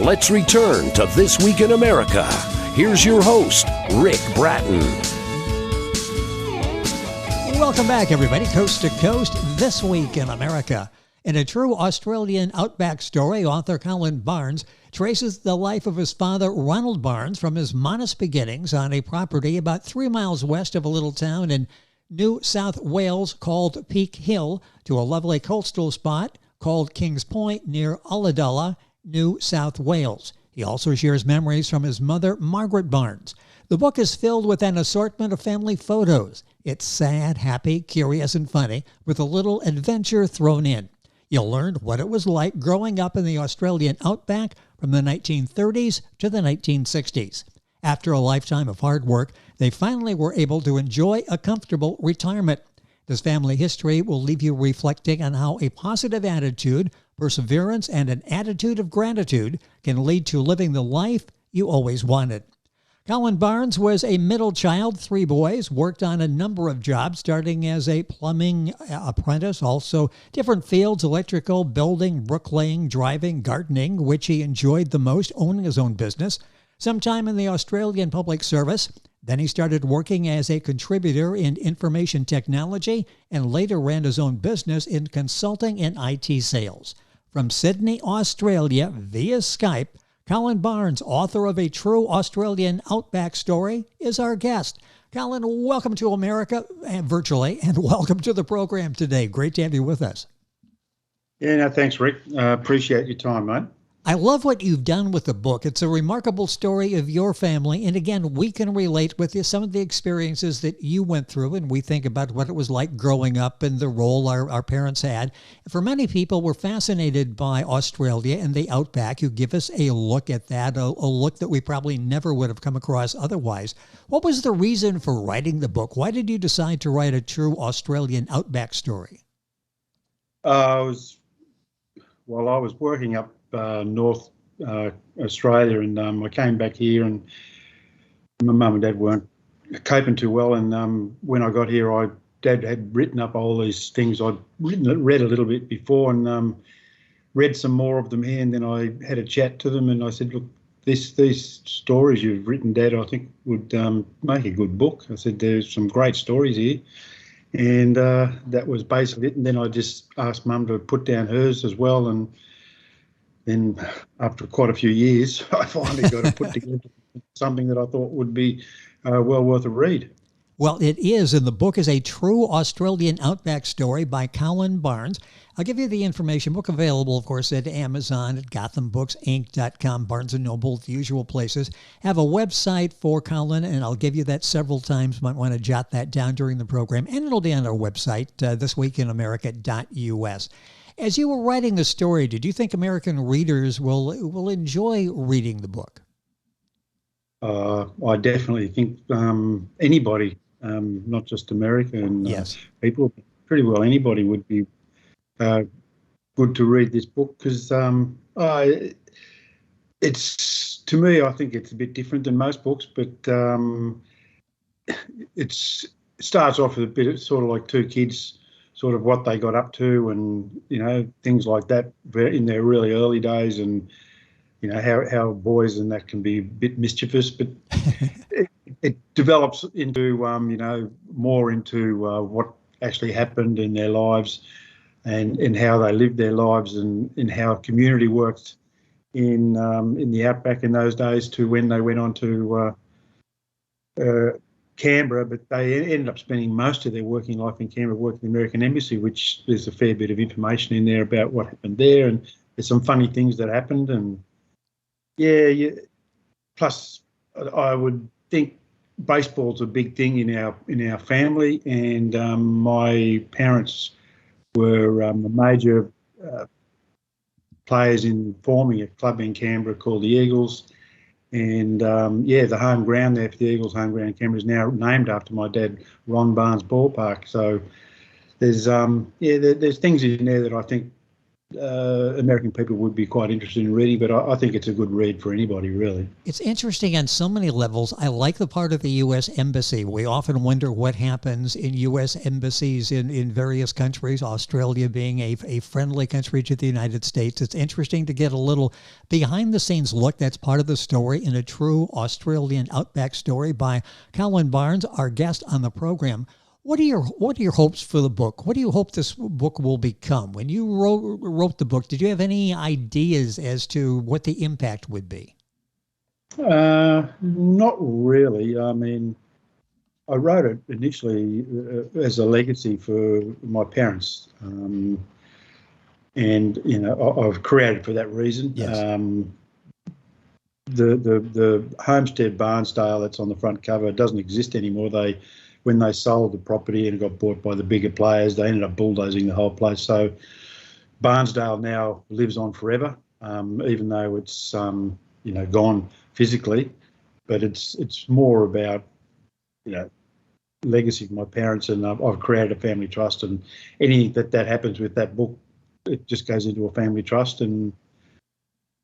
Let's return to This Week in America. Here's your host, Rick Bratton. Welcome back, everybody. Coast to Coast, This Week in America. In a true Australian Outback story, author Colin Barnes traces the life of his father, Ronald Barnes, from his modest beginnings on a property about 3 miles west of a little town in New South Wales called Peak Hill to a lovely coastal spot called Kings Point near Ulladulla, New South Wales. He also shares memories from his mother, Margaret Barnes. The book is filled with an assortment of family photos. It's sad, happy, curious, and funny, with a little adventure thrown in. You'll learn what it was like growing up in the Australian outback from the 1930s to the 1960s. After a lifetime of hard work, they finally were able to enjoy a comfortable retirement. This family history will leave you reflecting on how a positive attitude, perseverance, and an attitude of gratitude can lead to living the life you always wanted. Colin Barnes was a middle child, 3 boys, worked on a number of jobs, starting as a plumbing apprentice, also different fields, electrical, building, bricklaying, driving, gardening, which he enjoyed the most, owning his own business, sometime in the Australian Public Service. Then he started working as a contributor in information technology and later ran his own business in consulting and IT sales. From Sydney, Australia, via Skype, Colin Barnes, author of A True Australian Outback Story, is our guest. Colin, welcome to America, virtually, and welcome to the program today. Great to have you with us. Yeah, no, thanks, Rick. Appreciate your time, mate. I love what you've done with the book. It's a remarkable story of your family. And again, we can relate with you, some of the experiences that you went through, and we think about what it was like growing up and the role our parents had. For many people, we're fascinated by Australia and the outback. You give us a look at that, a look that we probably never would have come across otherwise. What was the reason for writing the book? Why did you decide to write a true Australian outback story? I was working up North Australia, and I came back here, and my mum and dad weren't coping too well. And when I got here, Dad had written up all these things I'd read a little bit before, and read some more of them here. And then I had a chat to them, and I said, "Look, these stories you've written, Dad, I think would make a good book." I said, "There's some great stories here." And that was basically it. And then I just asked Mum to put down hers as well, and then after quite a few years, I finally got to put together something that I thought would be well worth a read. Well, it is, and the book is A True Australian Outback Story by Colin Barnes. I'll give you the information. Book available, of course, at Amazon, at GothamBooksinc.com, Barnes & Noble, the usual places. Have a website for Colin, and I'll give you that several times. Might want to jot that down during the program, and it'll be on our website, thisweekinamerica.us. As you were writing the story, did you think American readers will enjoy reading the book? I definitely think anybody, not just American yes. people, pretty well anybody would be good to read this book, because it's, to me, I think it's a bit different than most books, but it starts off with a bit of sort of like 2 kids, sort of what they got up to, and things like that in their really early days, and how boys and that can be a bit mischievous, but it develops into more into what actually happened in their lives, and how they lived their lives, and how community worked in the outback in those days, to when they went on to Canberra, but they ended up spending most of their working life in Canberra working in the American Embassy, which there's a fair bit of information in there about what happened there, and there's some funny things that happened. And yeah. Plus, I would think baseball's a big thing in our family, and my parents were major players in forming a club in Canberra called the Eagles. And the home ground there for the Eagles, home ground in Canberra, is now named after my dad, Ron Barnes Ballpark. So there's there's things in there that I think American people would be quite interested in reading, but I think it's a good read for anybody, really. It's interesting on so many levels. I like the part of the U.S. Embassy. We often wonder what happens in U.S. embassies in various countries, Australia being a friendly country to the United States. It's interesting to get a little behind-the-scenes look. That's part of the story in a true Australian Outback story by Colin Barnes, our guest on the program. What are your hopes for the book? What do you hope this book will become? When you wrote the book, did you have any ideas as to what the impact would be? Not really. I mean, I wrote it initially as a legacy for my parents, and I've created for that reason. Yes. The Homestead Barnsdale that's on the front cover doesn't exist anymore. When they sold the property and it got bought by the bigger players, they ended up bulldozing the whole place. So Barnsdale now lives on forever, even though it's gone physically. But it's more about legacy of my parents, and I've created a family trust, and anything that happens with that book, it just goes into a family trust and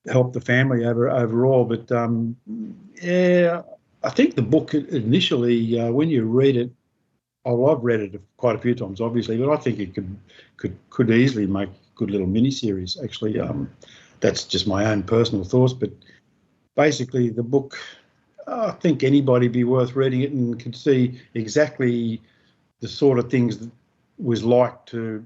help the family overall. But yeah. I think the book initially, when you read it, I've read it quite a few times, obviously, but I think it could easily make a good little mini-series, actually. That's just my own personal thoughts, but basically the book, I think anybody be worth reading it and could see exactly the sort of things that was like to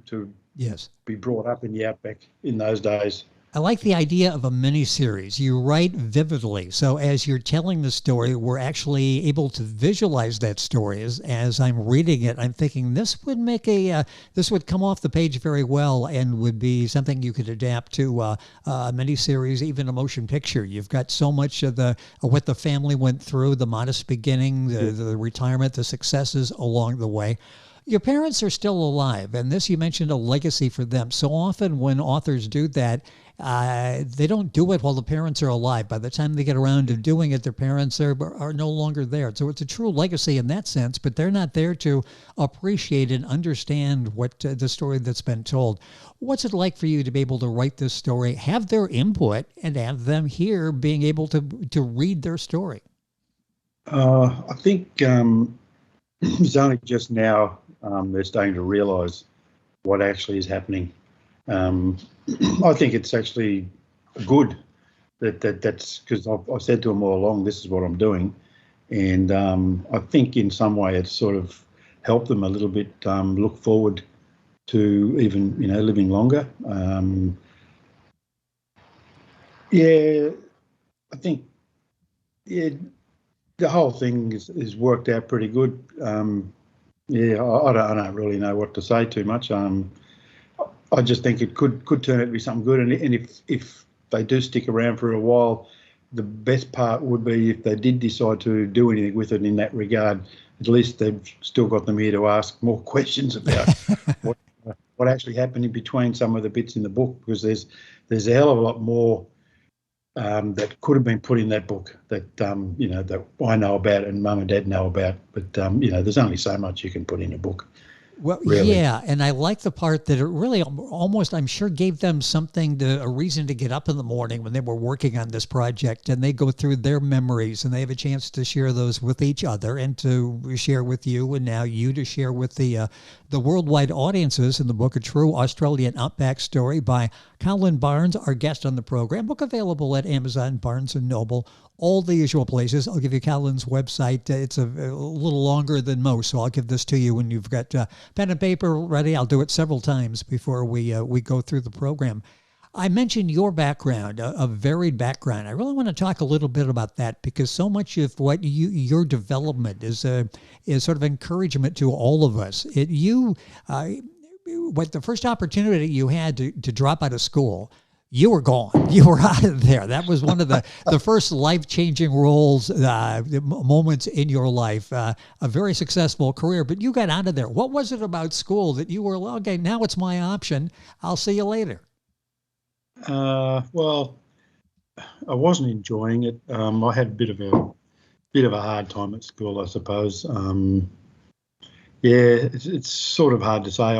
Yes. be brought up in the Outback in those days. I like the idea of a mini-series. You write vividly, so as you're telling the story, we're actually able to visualize that story. As I'm reading it, I'm thinking this would make this would come off the page very well and would be something you could adapt to a mini-series, even a motion picture. You've got so much of what the family went through, the modest beginning, the retirement, the successes along the way. Your parents are still alive, and this, you mentioned a legacy for them. So often when authors do that, they don't do it while the parents are alive. By the time they get around to doing it, their parents are no longer there. So it's a true legacy in that sense, but they're not there to appreciate and understand what the story that's been told. What's it like for you to be able to write this story, have their input, and have them here being able to read their story? I think it's only just now they're starting to realise what actually is happening. I think it's actually good that's because I've said to them all along, this is what I'm doing, and I think in some way it's sort of helped them a little bit look forward to even living longer. Yeah, I think the whole thing is worked out pretty good. Yeah, I don't really know what to say too much. I just think it could turn out to be something good, and if they do stick around for a while, the best part would be if they did decide to do anything with it in that regard. At least they've still got them here to ask more questions about what actually happened in between some of the bits in the book, because there's a hell of a lot more that could have been put in that book that that I know about and Mum and Dad know about, but there's only so much you can put in a book. Well, really. Yeah, and I like the part that it really almost, I'm sure, gave them a reason to get up in the morning when they were working on this project, and they go through their memories, and they have a chance to share those with each other and to share with you, and now you to share with the worldwide audiences in the book, A True Australian Outback Story by Colin Barnes, our guest on the program. Book available at Amazon, Barnes & Noble, all the usual places. I'll give you Colin's website. It's a little longer than most, so I'll give this to you when you've got pen and paper ready. I'll do it several times before we go through the program. I mentioned your background, a varied background. I really want to talk a little bit about that, because so much of what your development is sort of encouragement to all of us. What the first opportunity you had to drop out of school, you were gone. You were out of there. That was one of the first life-changing moments in your life. A very successful career, but you got out of there. What was it about school that you were, okay, now it's my option, I'll see you later? Well, I wasn't enjoying it. I had a bit of a hard time at school, I suppose. Yeah, it's sort of hard to say.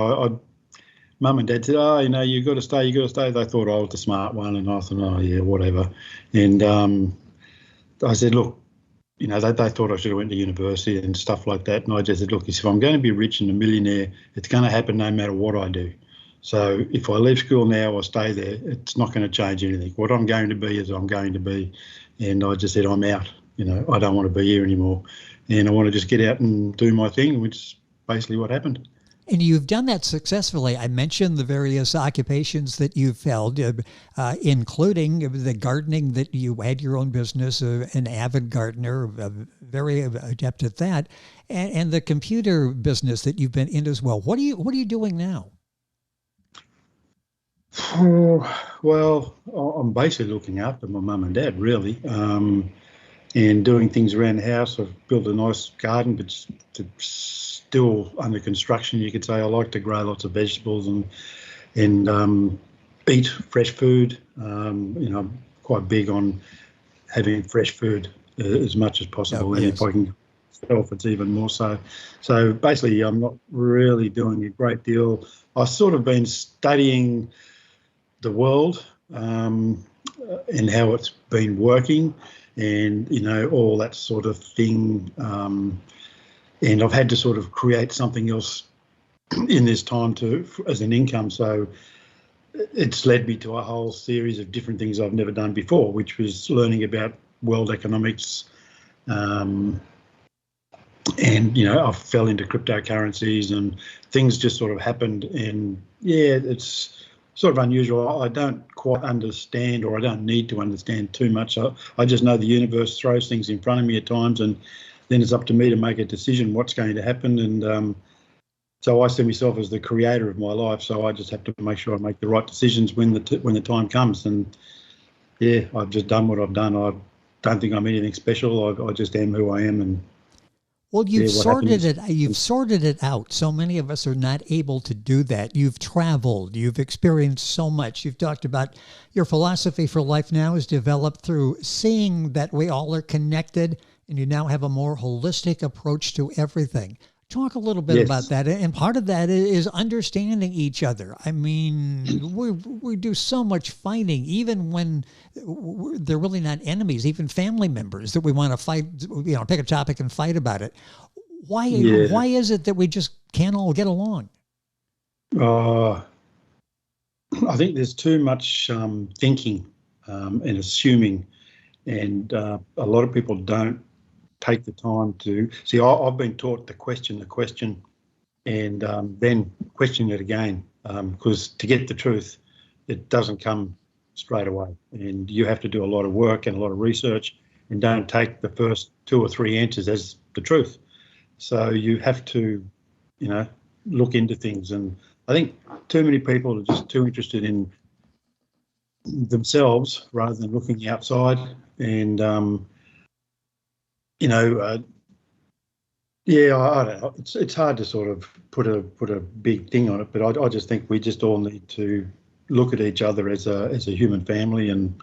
Mum and Dad said, "Oh, you've got to stay, you've got to stay." They thought I was the smart one, and I thought, "Oh, yeah, whatever." And I said, "Look, they thought I should have went to university and stuff like that." And I just said, "Look, if I'm going to be rich and a millionaire, it's going to happen no matter what I do. So if I leave school now or stay there, it's not going to change anything. What I'm going to be is I'm going to be." And I just said, "I'm out. I don't want to be here anymore. And I want to just get out and do my thing," which is basically what happened. And you've done that successfully. I mentioned the various occupations that you've held, including the gardening, that you had your own business, an avid gardener, very adept at that, and the computer business that you've been in as well. What are you doing now? Well, I'm basically looking after my mum and dad, really, and doing things around the house. I've built a nice garden, but it's still under construction, you could say. I like to grow lots of vegetables and eat fresh food. I'm quite big on having fresh food as much as possible, and if I can myself, it's even more so. So basically, I'm not really doing a great deal. I've sort of been studying the world and how it's been working, and all that sort of thing. And I've had to sort of create something else in this time as an income. So it's led me to a whole series of different things I've never done before, which was learning about world economics. And, I fell into cryptocurrencies and things just sort of happened. And yeah, it's sort of unusual. I don't quite understand, or I don't need to understand too much. I just know the universe throws things in front of me at times, and then it's up to me to make a decision what's going to happen. And so I see myself as the creator of my life. So I just have to make sure I make the right decisions when the time comes. And yeah, I've just done what I've done. I don't think I'm anything special. I just am who I am. And well, you've sorted it out. So many of us are not able to do that. You've traveled, you've experienced so much. You've talked about your philosophy for life now is developed through seeing that we all are connected, and you now have a more holistic approach to everything. Talk a little bit about that. And part of that is understanding each other. I mean, we do so much fighting, even when they're really not enemies, even family members that we want to fight, pick a topic and fight about it. Why is it that we just can't all get along? I think there's too much thinking and assuming, and a lot of people don't take the time to see. I've been taught to question the question and then question it again, because to get the truth, it doesn't come straight away, and you have to do a lot of work and a lot of research, and don't take the first 2 or 3 answers as the truth. So you have to, look into things. And I think too many people are just too interested in themselves rather than looking outside. And I don't know. It's hard to sort of put a big thing on it, but I just think we just all need to look at each other as a human family and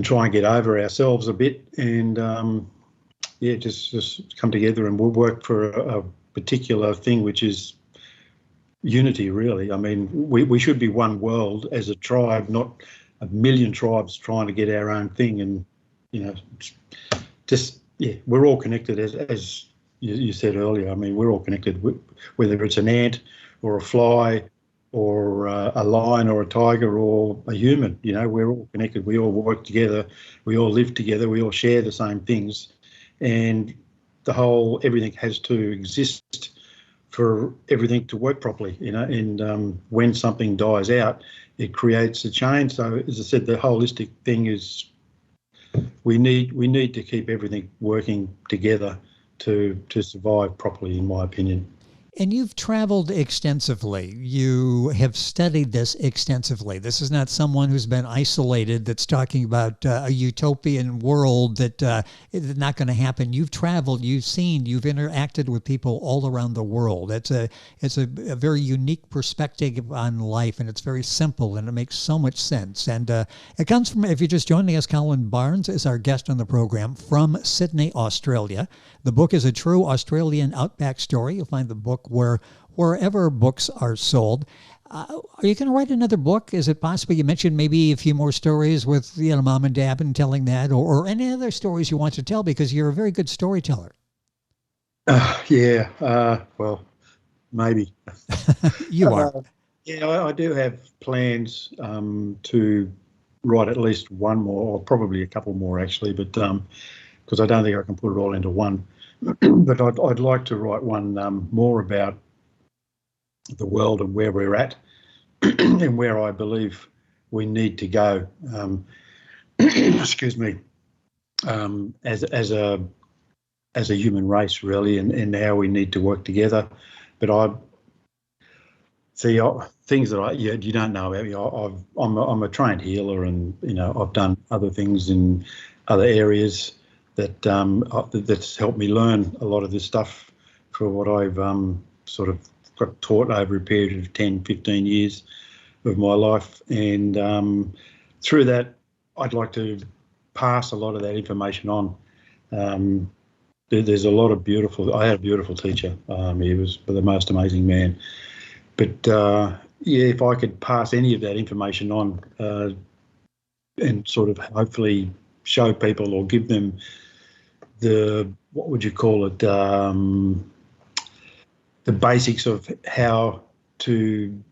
try and get over ourselves a bit, and just come together and we'll work for a particular thing, which is unity. Really, I mean, we should be one world as a tribe, not a million tribes trying to get our own thing. And we're all connected, as you said earlier. I mean, we're all connected, whether it's an ant or a fly or a lion or a tiger or a human. We're all connected. We all work together. We all live together. We all share the same things. And everything has to exist for everything to work properly, and when something dies out, it creates a change. So, as I said, the holistic thing is we need to keep everything working together to survive properly, in my opinion. And you've traveled extensively. You have studied this extensively. This is not someone who's been isolated that's talking about a utopian world that is not going to happen. You've traveled, you've seen, you've interacted with people all around the world. It's a very unique perspective on life, and it's very simple, and it makes so much sense. And it comes from, if you're just joining us, Colin Barnes is our guest on the program from Sydney, Australia. The book is a true Australian outback story. You'll find the book wherever books are sold. Are you going to write another book? Is it possible? You mentioned maybe a few more stories with mom and dad and telling that, or any other stories you want to tell, because you're a very good storyteller. Yeah, well, maybe. You are. Yeah, I do have plans to write at least one more, or probably a couple more actually, but because I don't think I can put it all into one. But I'd like to write one more about the world and where we're at and where I believe we need to go. Excuse me. As a human race, really, and how we need to work together. But I see things that you don't know about me. I'm a trained healer, and I've done other things in other areas that's helped me learn a lot of this stuff for what I've sort of got taught over a period of 10, 15 years of my life. And through that, I'd like to pass a lot of that information on. There's a lot of I had a beautiful teacher. He was the most amazing man. But yeah, if I could pass any of that information on and sort of hopefully show people or give them what would you call it, the basics of how to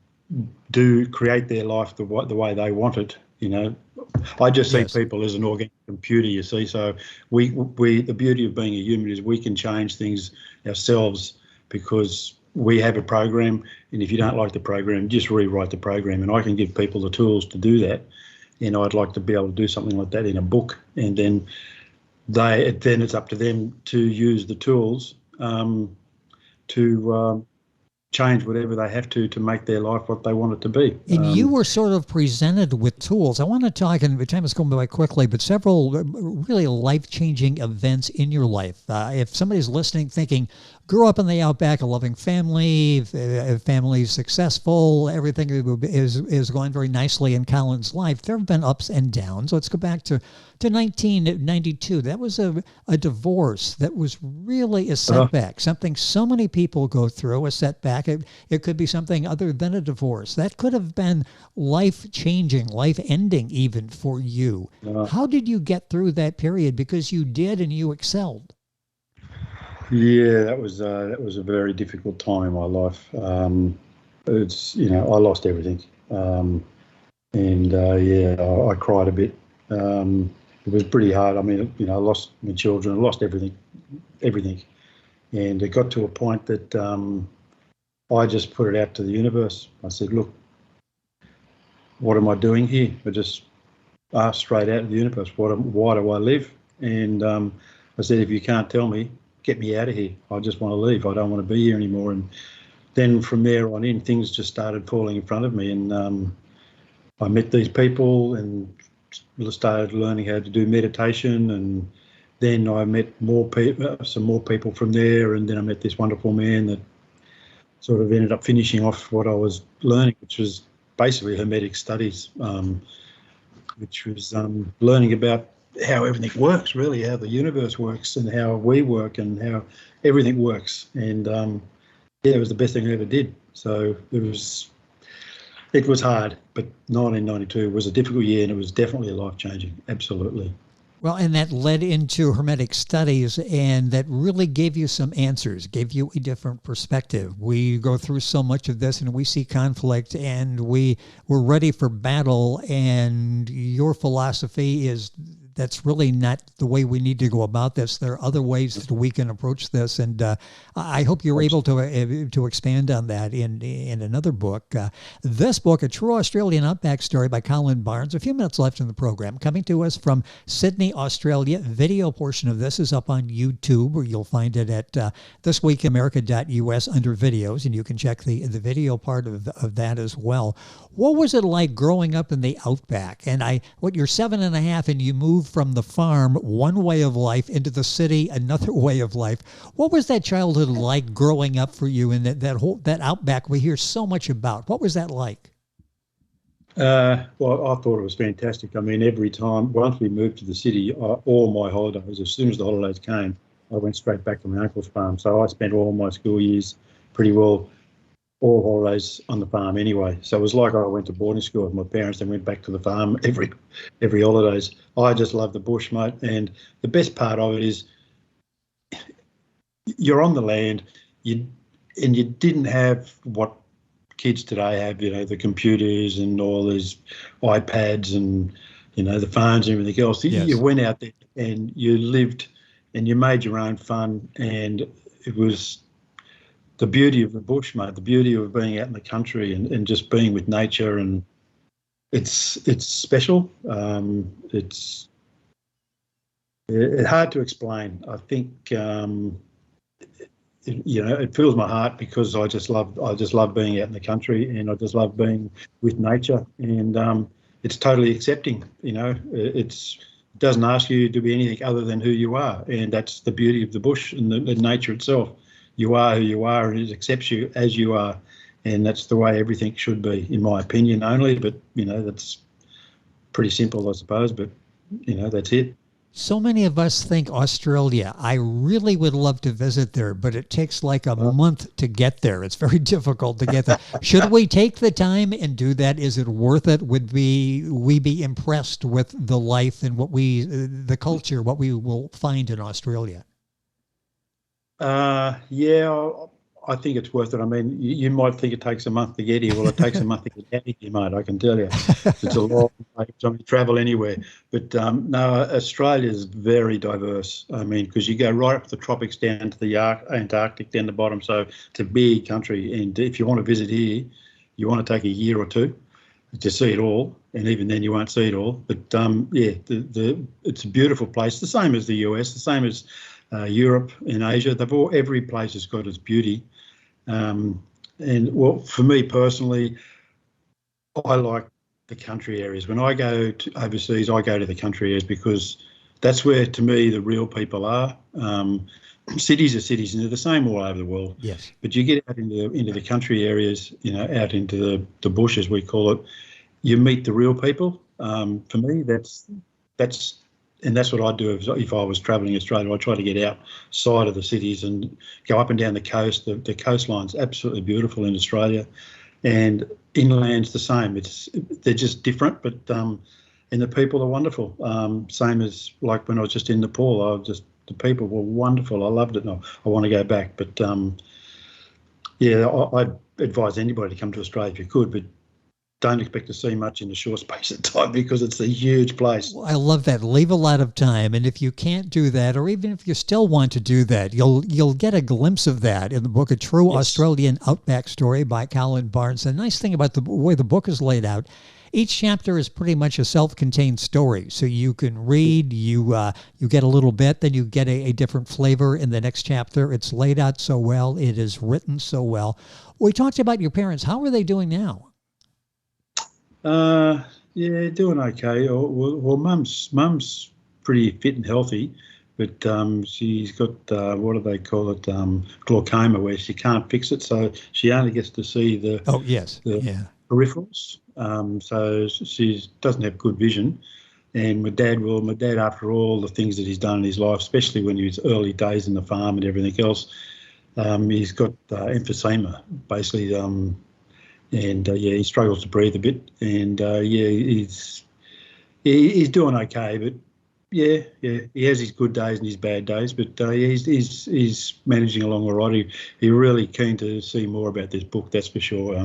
create their life the way they want it. I just see people as an organic computer, you see. So the beauty of being a human is we can change things ourselves, because we have a program, and if you don't like the program, just rewrite the program. And I can give people the tools to do that. I'd like to be able to do something like that in a book, and then it's up to them to use the tools to change whatever they have to make their life what they want it to be. And you were sort of presented with tools. I want to talk, and the time is going by quickly, but several really life-changing events in your life. If somebody's listening thinking, grew up in the Outback, a loving family, family's successful, everything is going very nicely in Colin's life, there have been ups and downs. Let's go back to 1992. That was a divorce that was really a setback, something so many people go through, a setback. It could be something other than a divorce. That could have been life-changing, life-ending even for you. How did you get through that period? Because you did, and you excelled. Yeah, that was a very difficult time in my life. I lost everything, and I cried a bit. It was pretty hard. I mean, I lost my children, I lost everything, and it got to a point that I just put it out to the universe. I said, "Look, what am I doing here?" I just asked straight out of the universe, "Why do I live?" And I said, "If you can't tell me, get me out of here. I just want to leave. I don't want to be here anymore." And then from there on in, things just started falling in front of me, and I met these people and started learning how to do meditation, and then I met some more people from there, and then I met this wonderful man that sort of ended up finishing off what I was learning, which was basically Hermetic studies, which was learning about how everything works, really, how the universe works and how we work and how everything works. And it was the best thing I ever did. So it was hard, but 1992 was a difficult year, and it was definitely life-changing, absolutely. Well, and that led into Hermetic studies, and that really gave you some answers, gave you a different perspective. We go through so much of this, and we see conflict, and we're ready for battle, and your philosophy is that's really not the way we need to go about this. There are other ways that we can approach this, and I hope you're able to expand on that in another book. This book, A True Australian Outback Story by Colin Barnes. A few minutes left in the program. Coming to us from Sydney, Australia. Video portion of this is up on YouTube, where you'll find it at thisweekinamerica.us under videos, and you can check the video part of that as well. What was it like growing up in the Outback? And you're 7.5, and you moved from the farm, one way of life, into the city, another way of life. What was that childhood like growing up for you in that Outback we hear so much about? What was that like? Well, I thought it was fantastic. I mean, every time, once we moved to the city, all my holidays, as soon as the holidays came, I went straight back to my uncle's farm. So I spent all my school years pretty well all holidays on the farm anyway. So it was like I went to boarding school with my parents and went back to the farm every holidays. I just love the bush, mate. And the best part of it is you're on the land, you didn't have what kids today have, the computers and all these iPads and, the phones and everything else. Yes. You went out there and you lived and you made your own fun, and it was the beauty of the bush, mate, the beauty of being out in the country and just being with nature, and it's special. It's hard to explain. I think it fills my heart because I just love being out in the country, and I just love being with nature, and it's totally accepting. It doesn't ask you to be anything other than who you are, and that's the beauty of the bush and the nature itself. You are who you are, and it accepts you as you are, and that's the way everything should be, in my opinion only. But that's pretty simple, I suppose. But that's it. So many of us think Australia. I really would love to visit there, but it takes like a month to get there. It's very difficult to get there. Should we take the time and do that? Is it worth it? Would we be impressed with the life and the culture, what we will find in Australia? Yeah, I think it's worth it. I mean, you might think it takes a month to get here. Well, it takes a month to get out here, mate, I can tell you. It's a long way to travel anywhere. But no, Australia is very diverse. I mean, because you go right up the tropics down to the Antarctic down the bottom. So it's a big country. And if you want to visit here, you want to take a year or two to see it all. And even then you won't see it all. But yeah, it's a beautiful place, the same as the US, the same as Europe and Asia. Every place has got its beauty. And well, for me personally, I like the country areas. When I go to overseas, I go to the country areas because that's where, to me, the real people are. Cities are cities, and they're the same all over the world. Yes. But you get out into the country areas, out into the bush, as we call it, you meet the real people. For me, that's what I'd do if I was travelling Australia. I'd try to get outside of the cities and go up and down the coast. The coastline's absolutely beautiful in Australia, and inland's the same. They're just different, but and the people are wonderful. Same as like when I was just in Nepal. The people were wonderful. I loved it, and I want to go back. But yeah, I'd advise anybody to come to Australia if you could, but don't expect to see much in a short space of time because it's a huge place. Well, I love that. Leave a lot of time. And if you can't do that, or even if you still want to do that, you'll get a glimpse of that in the book, A True Australian Outback Story by Colin Barnes. The nice thing about the way the book is laid out, each chapter is pretty much a self-contained story. So you can read, you get a little bit, then you get a different flavor in the next chapter. It's laid out so well. It is written so well. We talked about your parents. How are they doing now? Yeah, doing okay. Well, mum's pretty fit and healthy, but she's got what do they call it? Glaucoma, where she can't fix it, so she only gets to see the peripherals. So she doesn't have good vision. And my dad, after all the things that he's done in his life, especially when he was early days in the farm and everything else, he's got emphysema, basically. And he struggles to breathe a bit, and he's doing okay. But yeah, he has his good days and his bad days. But he's managing along all right. He's really keen to see more about this book, that's for sure.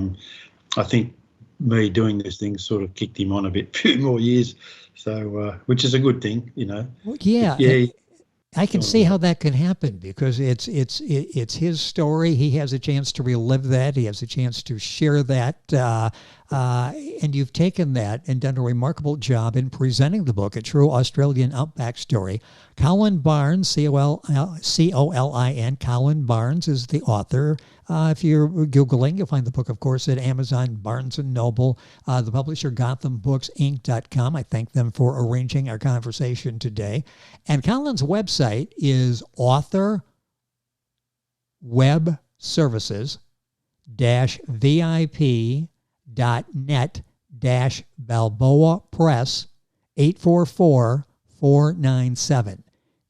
I think me doing this thing sort of kicked him on a few more years, so which is a good thing, Well, yeah. But yeah. I can see how that can happen because it's his story. He has a chance to relive that. He has a chance to share that. And you've taken that and done a remarkable job in presenting the book, A True Australian Outback Story. Colin Barnes, C-O-L-I-N, Colin Barnes is the author. If you're Googling, you'll find the book, of course, at Amazon, Barnes & Noble, the publisher, GothamBooksInc.com. I thank them for arranging our conversation today. And Colin's website is authorwebservices-vip.net-Balboa Press 844497.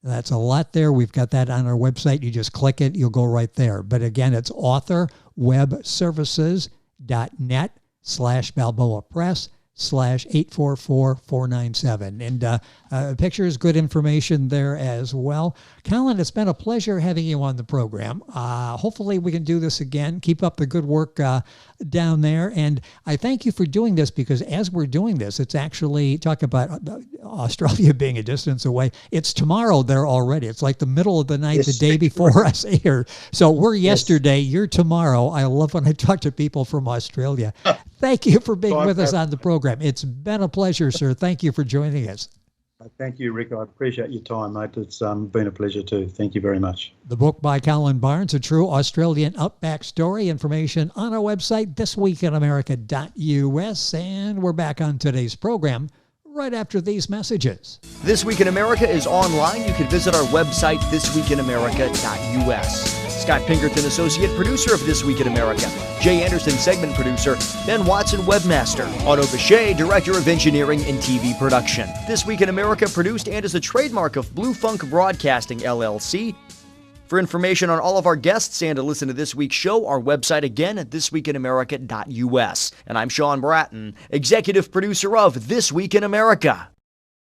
That's a lot there. We've got that on our website. You just click it, you'll go right there. But again, it's authorwebservices.net/Balboa Press/844497. And pictures, good information there as well. Colin, it's been a pleasure having you on the program. Hopefully we can do this again. Keep up the good work down there. And I thank you for doing this, because as we're doing this, it's actually, talk about Australia being a distance away. It's tomorrow there already. It's like the middle of the night, the day before us here. So we're yesterday, you're tomorrow. I love when I talk to people from Australia. Thank you for being with us on the program. It's been a pleasure, sir. Thank you for joining us. Thank you, Rick. I appreciate your time, mate. It's been a pleasure too. Thank you very much. The book by Colin Barnes, A True Australian Outback Story. Information on our website, thisweekinamerica.us. And we're back on today's program right after these messages. This Week in America is online. You can visit our website, thisweekinamerica.us. Scott Pinkerton, associate producer of This Week in America. Jay Anderson, segment producer. Ben Watson, webmaster. Otto Bechet, director of engineering and TV production. This Week in America produced and is a trademark of Blue Funk Broadcasting, LLC. For information on all of our guests and to listen to this week's show, our website again at thisweekinamerica.us. And I'm Sean Bratton, executive producer of This Week in America.